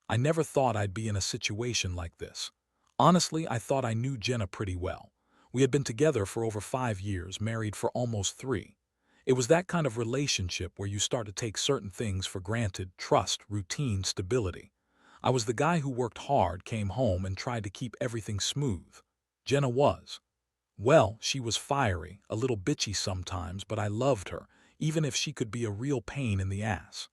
I never thought I'd be in a situation like this. Honestly, I thought I knew Jenna pretty well. We had been together for over 5 years, married for almost 3. It was that kind of relationship where you start to take certain things for granted: trust, routine, stability. I was the guy who worked hard, came home, and tried to keep everything smooth. Jenna was. Well, she was fiery, a little bitchy sometimes, but I loved her, even if she could be a real pain in the ass.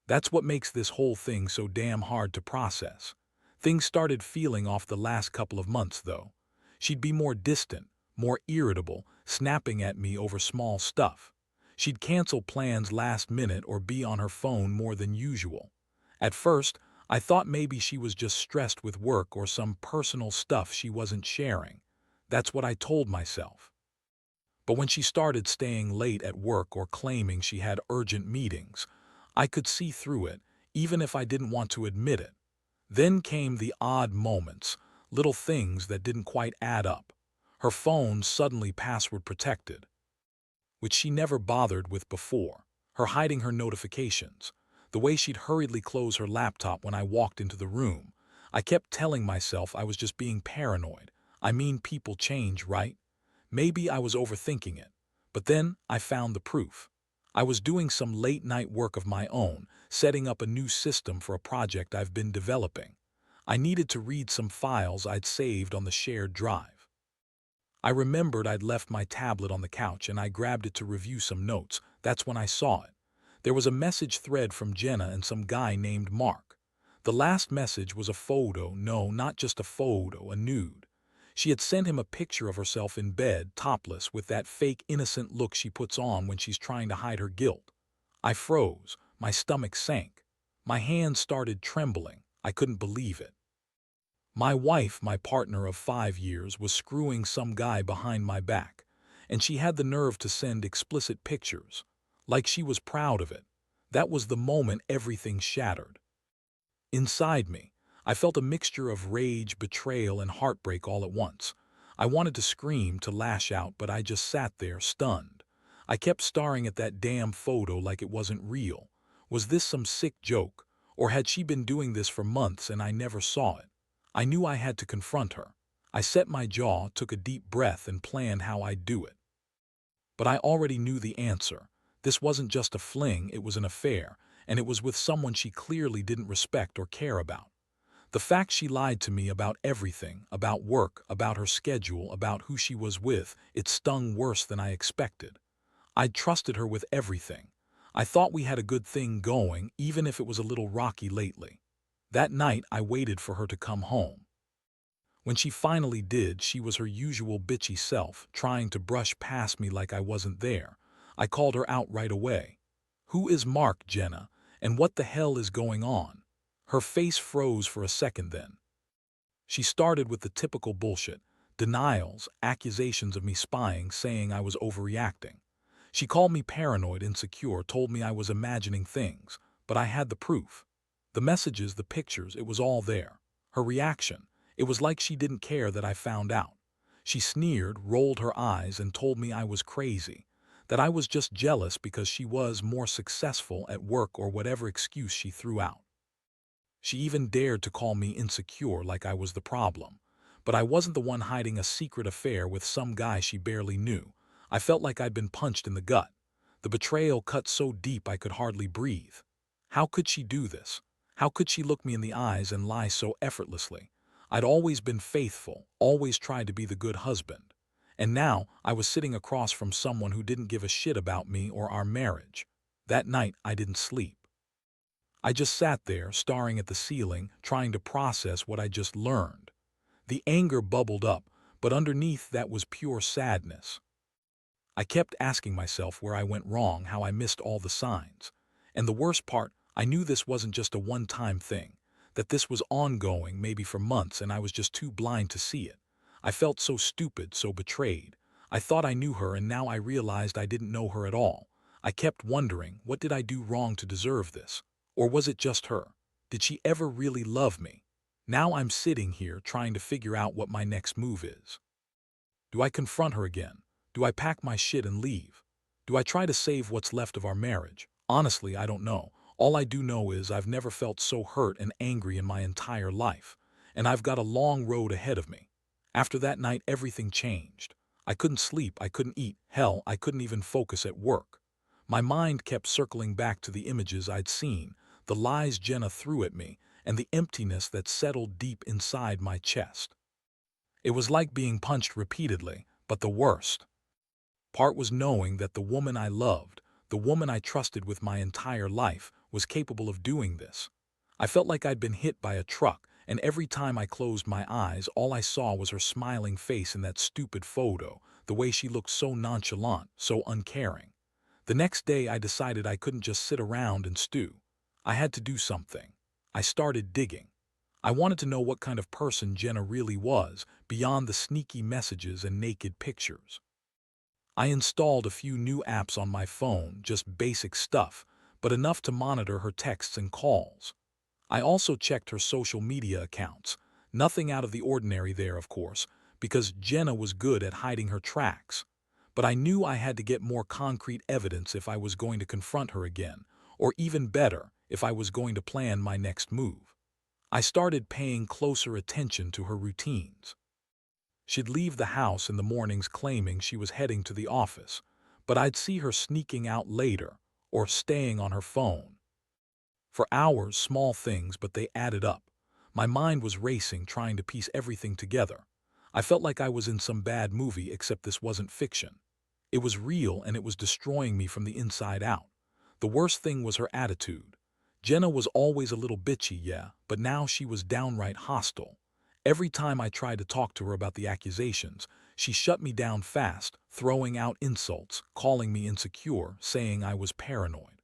That's what makes this whole thing so damn hard to process. Things started feeling off the last couple of months, though. She'd be more distant, more irritable, snapping at me over small stuff. She'd cancel plans last minute or be on her phone more than usual. At first, I thought maybe she was just stressed with work or some personal stuff she wasn't sharing. That's what I told myself. But when she started staying late at work or claiming she had urgent meetings, I could see through it, even if I didn't want to admit it. Then came the odd moments, little things that didn't quite add up. Her phone suddenly password protected, which she never bothered with before. Her hiding her notifications. The way she'd hurriedly close her laptop when I walked into the room. I kept telling myself I was just being paranoid. I mean, people change, right? Maybe I was overthinking it. But then I found the proof. I was doing some late-night work of my own, setting up a new system for a project I've been developing. I needed to read some files I'd saved on the shared drive. I remembered I'd left my tablet on the couch and I grabbed it to review some notes. That's when I saw it. There was a message thread from Jenna and some guy named Mark. The last message was a photo, no, not just a photo, a nude. She had sent him a picture of herself in bed, topless, with that fake innocent look she puts on when she's trying to hide her guilt. I froze, my stomach sank. My hands started trembling. I couldn't believe it. My wife, my partner of 5 years, was screwing some guy behind my back, and she had the nerve to send explicit pictures. Like she was proud of it. That was the moment everything shattered. Inside me, I felt a mixture of rage, betrayal, and heartbreak all at once. I wanted to scream, to lash out, but I just sat there, stunned. I kept staring at that damn photo like it wasn't real. Was this some sick joke? Or had she been doing this for months and I never saw it? I knew I had to confront her. I set my jaw, took a deep breath, and planned how I'd do it. But I already knew the answer. This wasn't just a fling, it was an affair, and it was with someone she clearly didn't respect or care about. The fact she lied to me about everything, about work, about her schedule, about who she was with, it stung worse than I expected. I'd trusted her with everything. I thought we had a good thing going, even if it was a little rocky lately. That night, I waited for her to come home. When she finally did, she was her usual bitchy self, trying to brush past me like I wasn't there. I called her out right away. "Who is Mark, Jenna? And what the hell is going on?" Her face froze for a second then. She started with the typical bullshit: denials, accusations of me spying, saying I was overreacting. She called me paranoid, insecure, told me I was imagining things, but I had the proof. The messages, the pictures, it was all there. Her reaction, it was like she didn't care that I found out. She sneered, rolled her eyes, and told me I was crazy, that I was just jealous because she was more successful at work or whatever excuse she threw out. She even dared to call me insecure, like I was the problem. But I wasn't the one hiding a secret affair with some guy she barely knew. I felt like I'd been punched in the gut. The betrayal cut so deep I could hardly breathe. How could she do this? How could she look me in the eyes and lie so effortlessly? I'd always been faithful, always tried to be the good husband. And now I was sitting across from someone who didn't give a shit about me or our marriage. That night I didn't sleep. I just sat there, staring at the ceiling, trying to process what I just learned. The anger bubbled up, but underneath that was pure sadness. I kept asking myself where I went wrong, how I missed all the signs. And the worst part, I knew this wasn't just a one-time thing, that this was ongoing, maybe for months, and I was just too blind to see it. I felt so stupid, so betrayed. I thought I knew her, and now I realized I didn't know her at all. I kept wondering, what did I do wrong to deserve this? Or was it just her? Did she ever really love me? Now I'm sitting here trying to figure out what my next move is. Do I confront her again? Do I pack my shit and leave? Do I try to save what's left of our marriage? Honestly, I don't know. All I do know is I've never felt so hurt and angry in my entire life, and I've got a long road ahead of me. After that night, everything changed. I couldn't sleep, I couldn't eat, hell, I couldn't even focus at work. My mind kept circling back to the images I'd seen, the lies Jenna threw at me, and the emptiness that settled deep inside my chest. It was like being punched repeatedly, but the worst part was knowing that the woman I loved, the woman I trusted with my entire life, was capable of doing this. I felt like I'd been hit by a truck, and every time I closed my eyes, all I saw was her smiling face in that stupid photo, the way she looked so nonchalant, so uncaring. The next day, I decided I couldn't just sit around and stew. I had to do something. I started digging. I wanted to know what kind of person Jenna really was, beyond the sneaky messages and naked pictures. I installed a few new apps on my phone, just basic stuff, but enough to monitor her texts and calls. I also checked her social media accounts. Nothing out of the ordinary there, of course, because Jenna was good at hiding her tracks. But I knew I had to get more concrete evidence if I was going to confront her again, or even better, if I was going to plan my next move. I started paying closer attention to her routines. She'd leave the house in the mornings claiming she was heading to the office, but I'd see her sneaking out later or staying on her phone. For hours, small things, but they added up. My mind was racing, trying to piece everything together. I felt like I was in some bad movie, except this wasn't fiction. It was real, and it was destroying me from the inside out. The worst thing was her attitude. Jenna was always a little bitchy, yeah, but now she was downright hostile. Every time I tried to talk to her about the accusations, she shut me down fast, throwing out insults, calling me insecure, saying I was paranoid.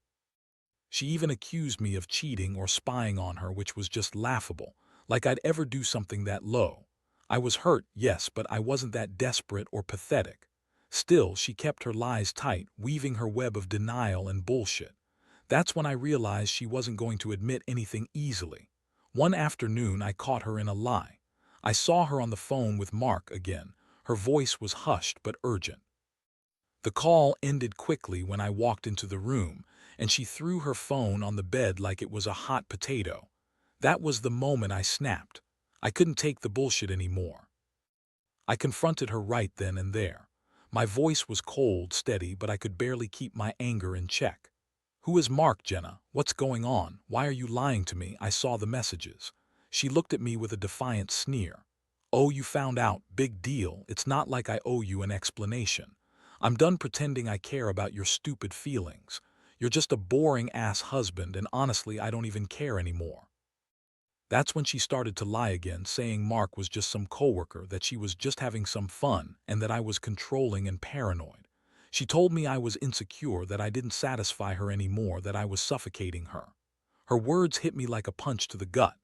She even accused me of cheating or spying on her, which was just laughable, like I'd ever do something that low. I was hurt, yes, but I wasn't that desperate or pathetic. Still, she kept her lies tight, weaving her web of denial and bullshit. That's when I realized she wasn't going to admit anything easily. One afternoon, I caught her in a lie. I saw her on the phone with Mark again. Her voice was hushed but urgent. The call ended quickly when I walked into the room, and she threw her phone on the bed like it was a hot potato. That was the moment I snapped. I couldn't take the bullshit anymore. I confronted her right then and there. My voice was cold, steady, but I could barely keep my anger in check. "Who is Mark, Jenna? What's going on? Why are you lying to me? I saw the messages." She looked at me with a defiant sneer. "Oh, you found out. Big deal. It's not like I owe you an explanation. I'm done pretending I care about your stupid feelings. You're just a boring-ass husband, and honestly, I don't even care anymore." That's when she started to lie again, saying Mark was just some coworker, that she was just having some fun, and that I was controlling and paranoid. She told me I was insecure, that I didn't satisfy her anymore, that I was suffocating her. Her words hit me like a punch to the gut.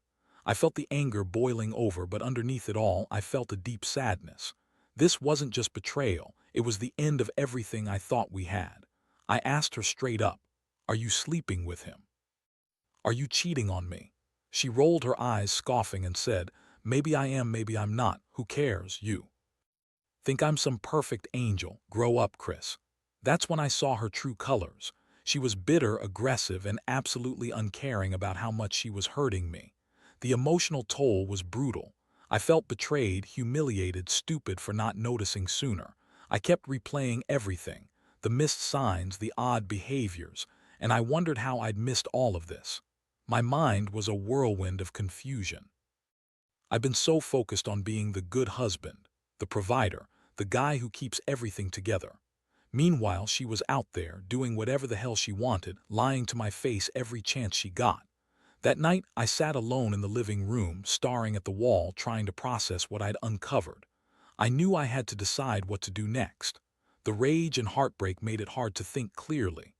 I felt the anger boiling over, but underneath it all, I felt a deep sadness. This wasn't just betrayal, it was the end of everything I thought we had. I asked her straight up, "Are you sleeping with him? Are you cheating on me?" She rolled her eyes, scoffing, and said, "Maybe I am, maybe I'm not. Who cares? You think I'm some perfect angel. Grow up, Chris." That's when I saw her true colors. She was bitter, aggressive, and absolutely uncaring about how much she was hurting me. The emotional toll was brutal. I felt betrayed, humiliated, stupid for not noticing sooner. I kept replaying everything, the missed signs, the odd behaviors, and I wondered how I'd missed all of this. My mind was a whirlwind of confusion. I've been so focused on being the good husband, the provider, the guy who keeps everything together. Meanwhile, she was out there, doing whatever the hell she wanted, lying to my face every chance she got. That night, I sat alone in the living room, staring at the wall, trying to process what I'd uncovered. I knew I had to decide what to do next. The rage and heartbreak made it hard to think clearly.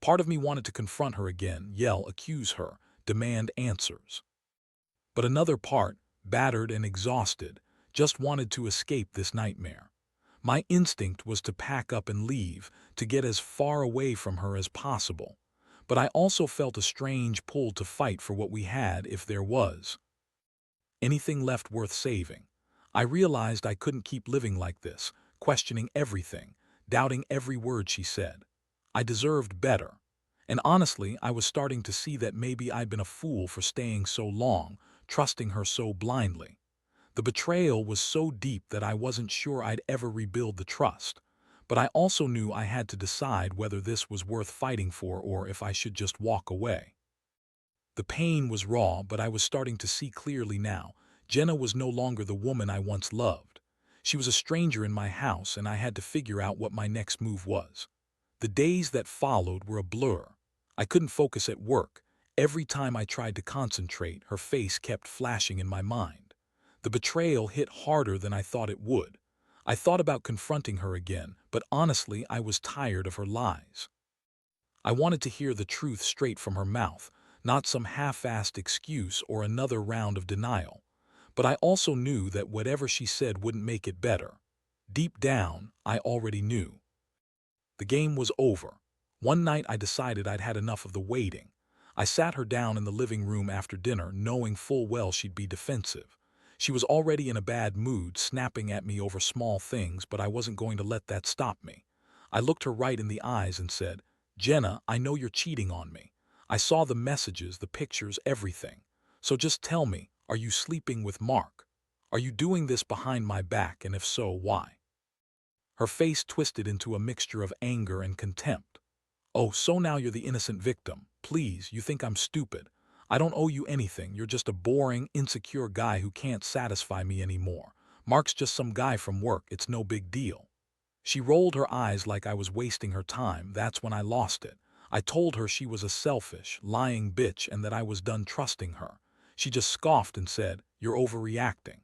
Part of me wanted to confront her again, yell, accuse her, demand answers. But another part, battered and exhausted, just wanted to escape this nightmare. My instinct was to pack up and leave, to get as far away from her as possible. But I also felt a strange pull to fight for what we had, if there was anything left worth saving. I realized I couldn't keep living like this, questioning everything, doubting every word she said. I deserved better. And honestly, I was starting to see that maybe I'd been a fool for staying so long, trusting her so blindly. The betrayal was so deep that I wasn't sure I'd ever rebuild the trust. But I also knew I had to decide whether this was worth fighting for or if I should just walk away. The pain was raw, but I was starting to see clearly now. Jenna was no longer the woman I once loved. She was a stranger in my house, and I had to figure out what my next move was. The days that followed were a blur. I couldn't focus at work. Every time I tried to concentrate, her face kept flashing in my mind. The betrayal hit harder than I thought it would. I thought about confronting her again, but honestly, I was tired of her lies. I wanted to hear the truth straight from her mouth, not some half-assed excuse or another round of denial. But I also knew that whatever she said wouldn't make it better. Deep down, I already knew. The game was over. One night I decided I'd had enough of the waiting. I sat her down in the living room after dinner, knowing full well she'd be defensive. She was already in a bad mood, snapping at me over small things, but I wasn't going to let that stop me. I looked her right in the eyes and said, "Jenna, I know you're cheating on me. I saw the messages, the pictures, everything. So just tell me, are you sleeping with Mark? Are you doing this behind my back, and if so, why?" Her face twisted into a mixture of anger and contempt. "Oh, so now you're the innocent victim. Please, you think I'm stupid. I don't owe you anything. You're just a boring, insecure guy who can't satisfy me anymore. Mark's just some guy from work. It's no big deal." She rolled her eyes like I was wasting her time. That's when I lost it. I told her she was a selfish, lying bitch and that I was done trusting her. She just scoffed and said, "You're overreacting.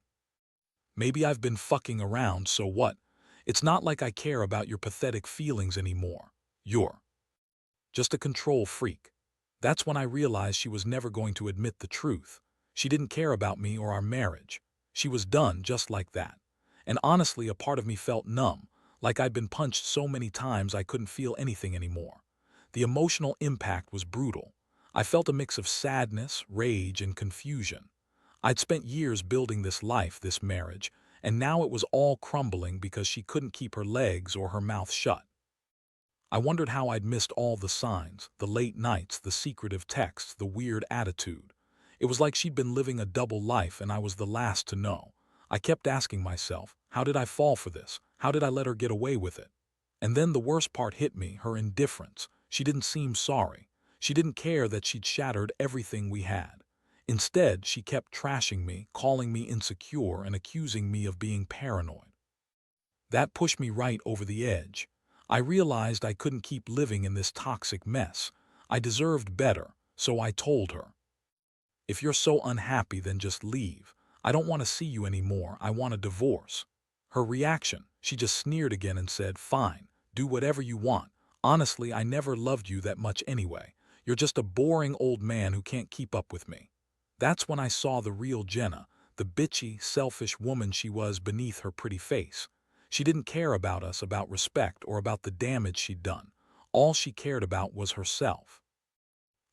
Maybe I've been fucking around, so what? It's not like I care about your pathetic feelings anymore. You're just a control freak." That's when I realized she was never going to admit the truth. She didn't care about me or our marriage. She was done just like that. And honestly, a part of me felt numb, like I'd been punched so many times I couldn't feel anything anymore. The emotional impact was brutal. I felt a mix of sadness, rage, and confusion. I'd spent years building this life, this marriage, and now it was all crumbling because she couldn't keep her legs or her mouth shut. I wondered how I'd missed all the signs, the late nights, the secretive texts, the weird attitude. It was like she'd been living a double life and I was the last to know. I kept asking myself, how did I fall for this? How did I let her get away with it? And then the worst part hit me, her indifference. She didn't seem sorry. She didn't care that she'd shattered everything we had. Instead, she kept trashing me, calling me insecure and accusing me of being paranoid. That pushed me right over the edge. I realized I couldn't keep living in this toxic mess. I deserved better, so I told her, "If you're so unhappy, then just leave. I don't want to see you anymore. I want a divorce." Her reaction, she just sneered again and said, "Fine, do whatever you want. Honestly, I never loved you that much anyway. You're just a boring old man who can't keep up with me." That's when I saw the real Jenna, the bitchy, selfish woman she was beneath her pretty face. She didn't care about us, about respect, or about the damage she'd done. All she cared about was herself.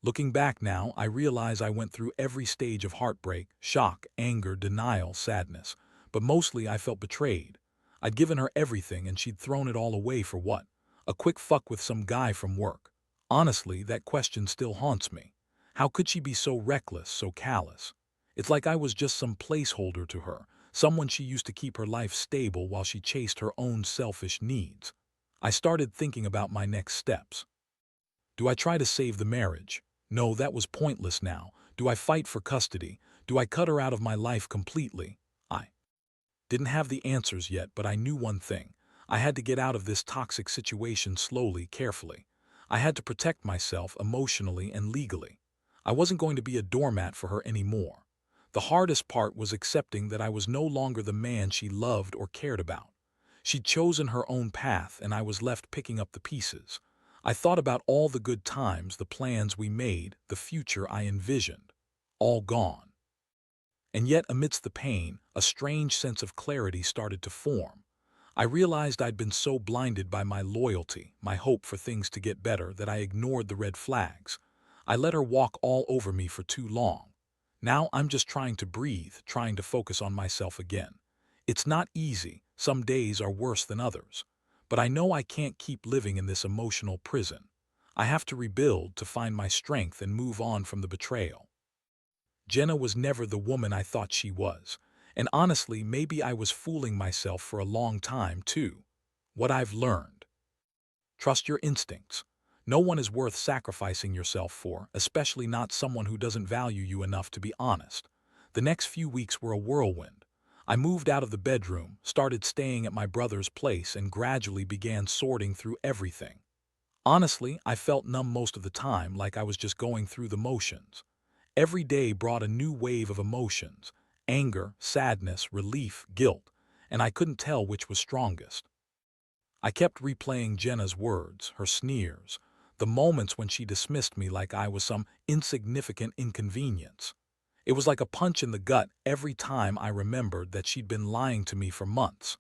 Looking back now, I realize I went through every stage of heartbreak, shock, anger, denial, sadness. But mostly I felt betrayed. I'd given her everything and she'd thrown it all away for what? A quick fuck with some guy from work. Honestly, that question still haunts me. How could she be so reckless, so callous? It's like I was just some placeholder to her, someone she used to keep her life stable while she chased her own selfish needs. I started thinking about my next steps. Do I try to save the marriage? No, that was pointless now. Do I fight for custody? Do I cut her out of my life completely? I didn't have the answers yet, but I knew one thing. I had to get out of this toxic situation slowly, carefully. I had to protect myself emotionally and legally. I wasn't going to be a doormat for her anymore. The hardest part was accepting that I was no longer the man she loved or cared about. She'd chosen her own path, and I was left picking up the pieces. I thought about all the good times, the plans we made, the future I envisioned. All gone. And yet, amidst the pain, a strange sense of clarity started to form. I realized I'd been so blinded by my loyalty, my hope for things to get better, that I ignored the red flags. I let her walk all over me for too long. Now I'm just trying to breathe, trying to focus on myself again. It's not easy. Some days are worse than others. But I know I can't keep living in this emotional prison. I have to rebuild to find my strength and move on from the betrayal. Jenna was never the woman I thought she was. And honestly, maybe I was fooling myself for a long time, too. What I've learned. Trust your instincts. No one is worth sacrificing yourself for, especially not someone who doesn't value you enough to be honest. The next few weeks were a whirlwind. I moved out of the bedroom, started staying at my brother's place, and gradually began sorting through everything. Honestly, I felt numb most of the time, like I was just going through the motions. Every day brought a new wave of emotions: anger, sadness, relief, guilt, and I couldn't tell which was strongest. I kept replaying Jenna's words, her sneers, the moments when she dismissed me like I was some insignificant inconvenience. It was like a punch in the gut every time I remembered that she'd been lying to me for months.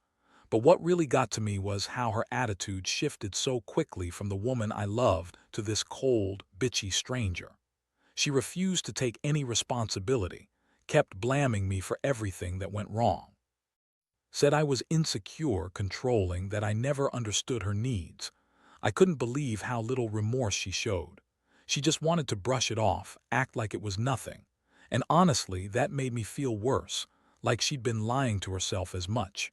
But what really got to me was how her attitude shifted so quickly from the woman I loved to this cold, bitchy stranger. She refused to take any responsibility, kept blaming me for everything that went wrong. Said I was insecure, controlling, that I never understood her needs. I couldn't believe how little remorse she showed. She just wanted to brush it off, act like it was nothing. And honestly, that made me feel worse, like she'd been lying to herself as much.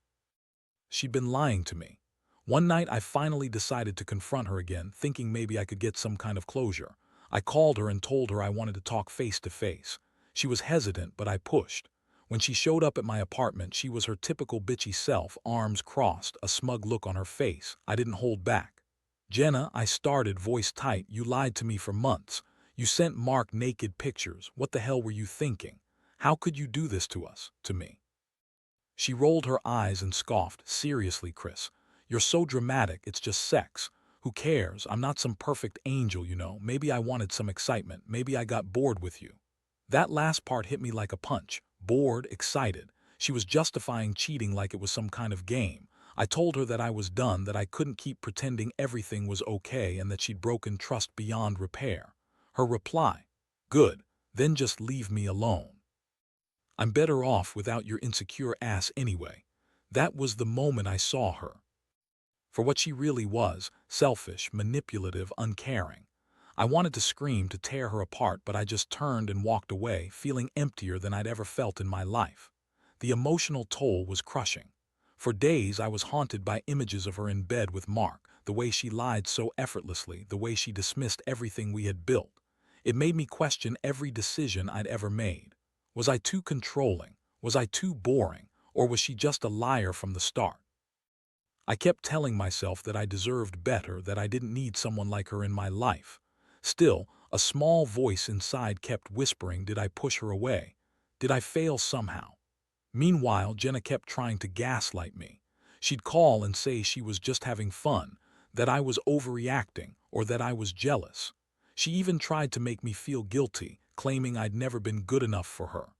She'd been lying to me. One night I finally decided to confront her again, thinking maybe I could get some kind of closure. I called her and told her I wanted to talk face to face. She was hesitant, but I pushed. When she showed up at my apartment, she was her typical bitchy self, arms crossed, a smug look on her face. I didn't hold back. "Jenna," I started, voice tight, "you lied to me for months. You sent Mark naked pictures. What the hell were you thinking? How could you do this to us, to me?" She rolled her eyes and scoffed. "Seriously, Chris, you're so dramatic, it's just sex. Who cares? I'm not some perfect angel, you know. Maybe I wanted some excitement. Maybe I got bored with you." That last part hit me like a punch. Bored, excited. She was justifying cheating like it was some kind of game. I told her that I was done, that I couldn't keep pretending everything was okay, and that she'd broken trust beyond repair. Her reply: "Good, then just leave me alone. I'm better off without your insecure ass anyway." That was the moment I saw her for what she really was: selfish, manipulative, uncaring. I wanted to scream, to tear her apart, but I just turned and walked away, feeling emptier than I'd ever felt in my life. The emotional toll was crushing. For days I was haunted by images of her in bed with Mark, the way she lied so effortlessly, the way she dismissed everything we had built. It made me question every decision I'd ever made. Was I too controlling? Was I too boring? Or was she just a liar from the start? I kept telling myself that I deserved better, that I didn't need someone like her in my life. Still, a small voice inside kept whispering, did I push her away? Did I fail somehow? Meanwhile, Jenna kept trying to gaslight me. She'd call and say she was just having fun, that I was overreacting, or that I was jealous. She even tried to make me feel guilty, claiming I'd never been good enough for her.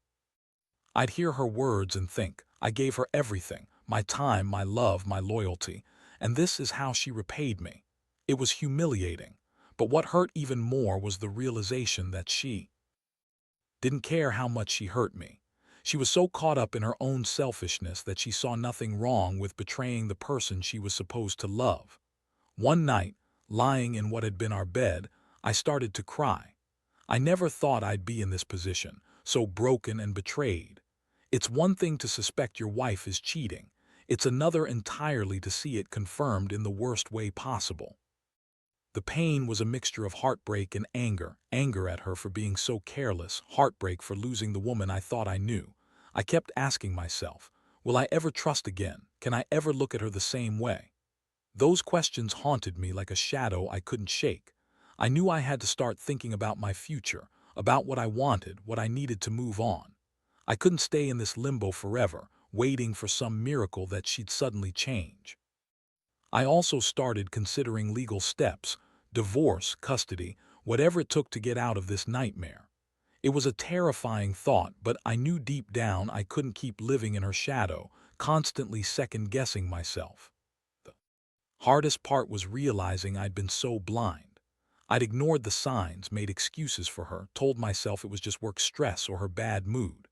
I'd hear her words and think, I gave her everything: my time, my love, my loyalty, and this is how she repaid me. It was humiliating, but what hurt even more was the realization that she didn't care how much she hurt me. She was so caught up in her own selfishness that she saw nothing wrong with betraying the person she was supposed to love. One night, lying in what had been our bed, I started to cry. I never thought I'd be in this position, so broken and betrayed. It's one thing to suspect your wife is cheating. It's another entirely to see it confirmed in the worst way possible. The pain was a mixture of heartbreak and anger: anger at her for being so careless, heartbreak for losing the woman I thought I knew. I kept asking myself, will I ever trust again? Can I ever look at her the same way? Those questions haunted me like a shadow I couldn't shake. I knew I had to start thinking about my future, about what I wanted, what I needed to move on. I couldn't stay in this limbo forever, waiting for some miracle that she'd suddenly change. I also started considering legal steps: divorce, custody, whatever it took to get out of this nightmare. It was a terrifying thought, but I knew deep down I couldn't keep living in her shadow, constantly second-guessing myself. The hardest part was realizing I'd been so blind. I'd ignored the signs, made excuses for her, told myself it was just work stress or her bad mood.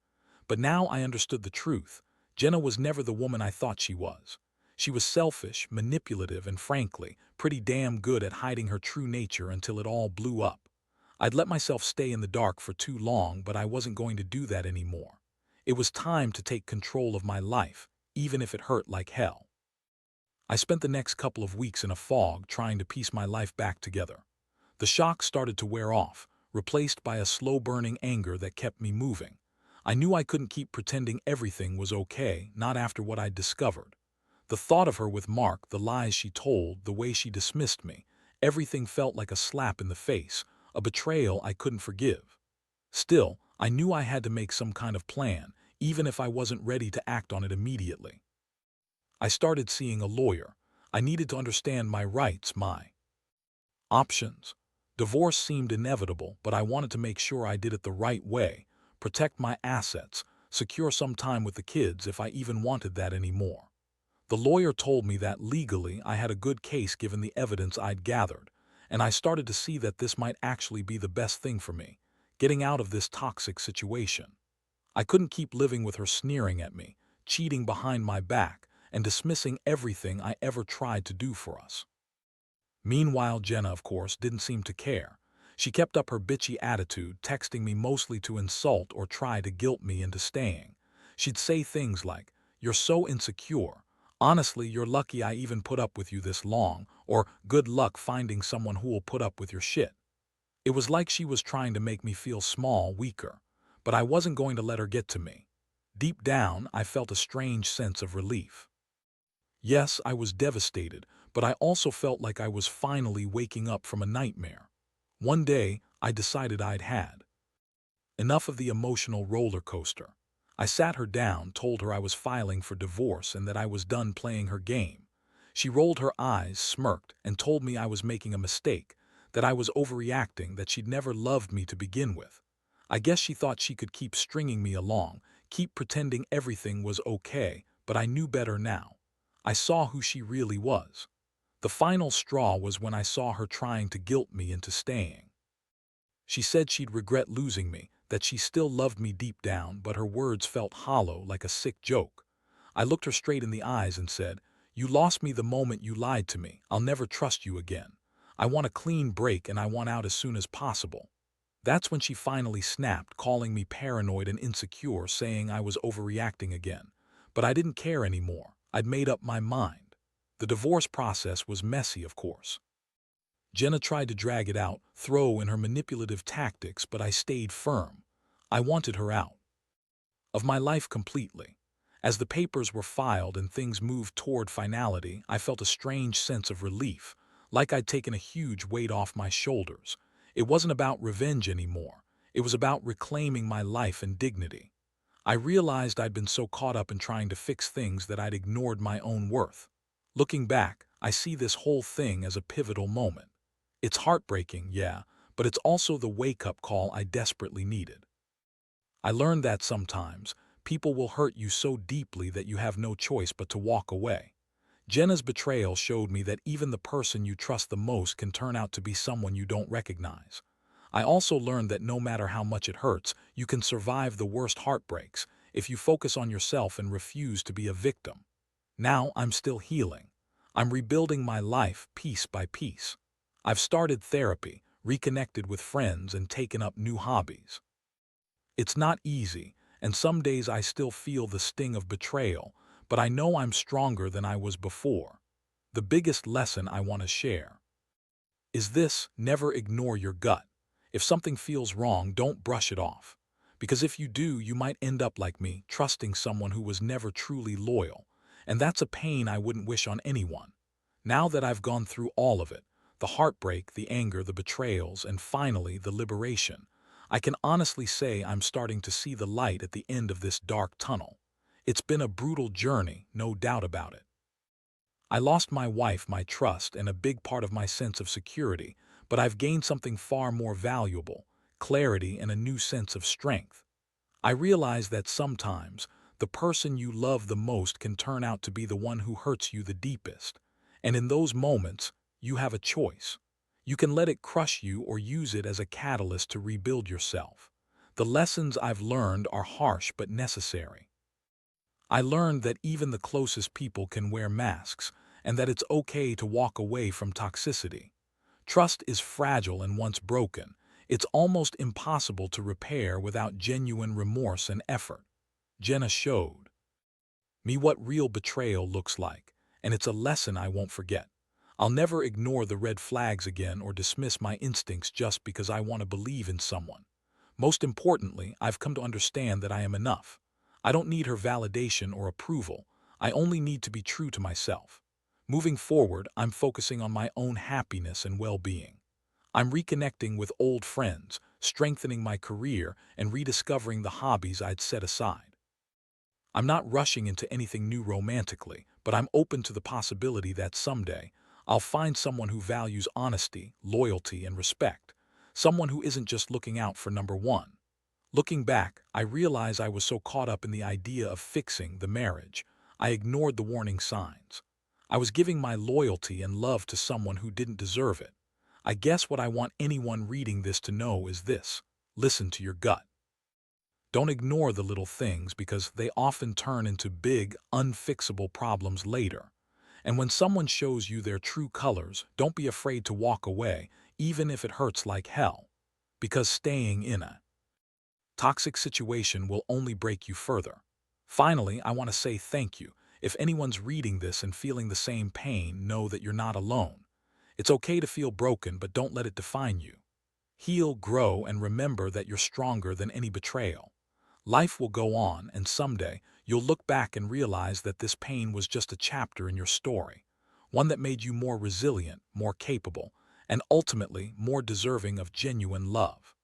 But now I understood the truth. Jenna was never the woman I thought she was. She was selfish, manipulative, and frankly, pretty damn good at hiding her true nature until it all blew up. I'd let myself stay in the dark for too long, but I wasn't going to do that anymore. It was time to take control of my life, even if it hurt like hell. I spent the next couple of weeks in a fog trying to piece my life back together. The shock started to wear off, replaced by a slow-burning anger that kept me moving. I knew I couldn't keep pretending everything was okay, not after what I'd discovered. The thought of her with Mark, the lies she told, the way she dismissed me, everything felt like a slap in the face, a betrayal I couldn't forgive. Still, I knew I had to make some kind of plan, even if I wasn't ready to act on it immediately. I started seeing a lawyer. I needed to understand my rights, my options. Divorce seemed inevitable, but I wanted to make sure I did it the right way, protect my assets, secure some time with the kids if I even wanted that anymore. The lawyer told me that legally I had a good case given the evidence I'd gathered, and I started to see that this might actually be the best thing for me, getting out of this toxic situation. I couldn't keep living with her sneering at me, cheating behind my back, and dismissing everything I ever tried to do for us. Meanwhile, Jenna, of course, didn't seem to care. She kept up her bitchy attitude, texting me mostly to insult or try to guilt me into staying. She'd say things like, "You're so insecure. Honestly, you're lucky I even put up with you this long," or "Good luck finding someone who will put up with your shit." It was like she was trying to make me feel small, weaker. But I wasn't going to let her get to me. Deep down, I felt a strange sense of relief. Yes, I was devastated, but I also felt like I was finally waking up from a nightmare. One day, I decided I'd had enough of the emotional roller coaster. I sat her down, told her I was filing for divorce and that I was done playing her game. She rolled her eyes, smirked, and told me I was making a mistake, that I was overreacting, that she'd never loved me to begin with. I guess she thought she could keep stringing me along, keep pretending everything was okay, but I knew better now. I saw who she really was. The final straw was when I saw her trying to guilt me into staying. She said she'd regret losing me, that she still loved me deep down, but her words felt hollow, like a sick joke. I looked her straight in the eyes and said, "You lost me the moment you lied to me. I'll never trust you again. I want a clean break and I want out as soon as possible." That's when she finally snapped, calling me paranoid and insecure, saying I was overreacting again. But I didn't care anymore. I'd made up my mind. The divorce process was messy, of course. Jenna tried to drag it out, throw in her manipulative tactics, but I stayed firm. I wanted her out of my life completely. As the papers were filed and things moved toward finality, I felt a strange sense of relief, like I'd taken a huge weight off my shoulders. It wasn't about revenge anymore. It was about reclaiming my life and dignity. I realized I'd been so caught up in trying to fix things that I'd ignored my own worth. Looking back, I see this whole thing as a pivotal moment. It's heartbreaking, yeah, but it's also the wake-up call I desperately needed. I learned that sometimes people will hurt you so deeply that you have no choice but to walk away. Jenna's betrayal showed me that even the person you trust the most can turn out to be someone you don't recognize. I also learned that no matter how much it hurts, you can survive the worst heartbreaks if you focus on yourself and refuse to be a victim. Now I'm still healing. I'm rebuilding my life piece by piece. I've started therapy, reconnected with friends, and taken up new hobbies. It's not easy, and some days I still feel the sting of betrayal, but I know I'm stronger than I was before. The biggest lesson I want to share is this: never ignore your gut. If something feels wrong, don't brush it off. Because if you do, you might end up like me, trusting someone who was never truly loyal. And that's a pain I wouldn't wish on anyone. Now that I've gone through all of it, the heartbreak, the anger, the betrayals, and finally the liberation, I can honestly say I'm starting to see the light at the end of this dark tunnel. It's been a brutal journey, no doubt about it. I lost my wife, my trust, and a big part of my sense of security, but I've gained something far more valuable: clarity and a new sense of strength. I realize that sometimes the person you love the most can turn out to be the one who hurts you the deepest. And in those moments, you have a choice. You can let it crush you or use it as a catalyst to rebuild yourself. The lessons I've learned are harsh but necessary. I learned that even the closest people can wear masks, and that it's okay to walk away from toxicity. Trust is fragile, and once broken, it's almost impossible to repair without genuine remorse and effort. Jenna showed me what real betrayal looks like, and it's a lesson I won't forget. I'll never ignore the red flags again or dismiss my instincts just because I want to believe in someone. Most importantly, I've come to understand that I am enough. I don't need her validation or approval. I only need to be true to myself. Moving forward, I'm focusing on my own happiness and well-being. I'm reconnecting with old friends, strengthening my career, and rediscovering the hobbies I'd set aside. I'm not rushing into anything new romantically, but I'm open to the possibility that someday I'll find someone who values honesty, loyalty, and respect. Someone who isn't just looking out for number one. Looking back, I realize I was so caught up in the idea of fixing the marriage, I ignored the warning signs. I was giving my loyalty and love to someone who didn't deserve it. I guess what I want anyone reading this to know is this: listen to your gut. Don't ignore the little things because they often turn into big, unfixable problems later. And when someone shows you their true colors, don't be afraid to walk away, even if it hurts like hell. Because staying in a toxic situation will only break you further. Finally, I want to say thank you. If anyone's reading this and feeling the same pain, know that you're not alone. It's okay to feel broken, but don't let it define you. Heal, grow, and remember that you're stronger than any betrayal. Life will go on, and someday you'll look back and realize that this pain was just a chapter in your story, one that made you more resilient, more capable, and ultimately more deserving of genuine love.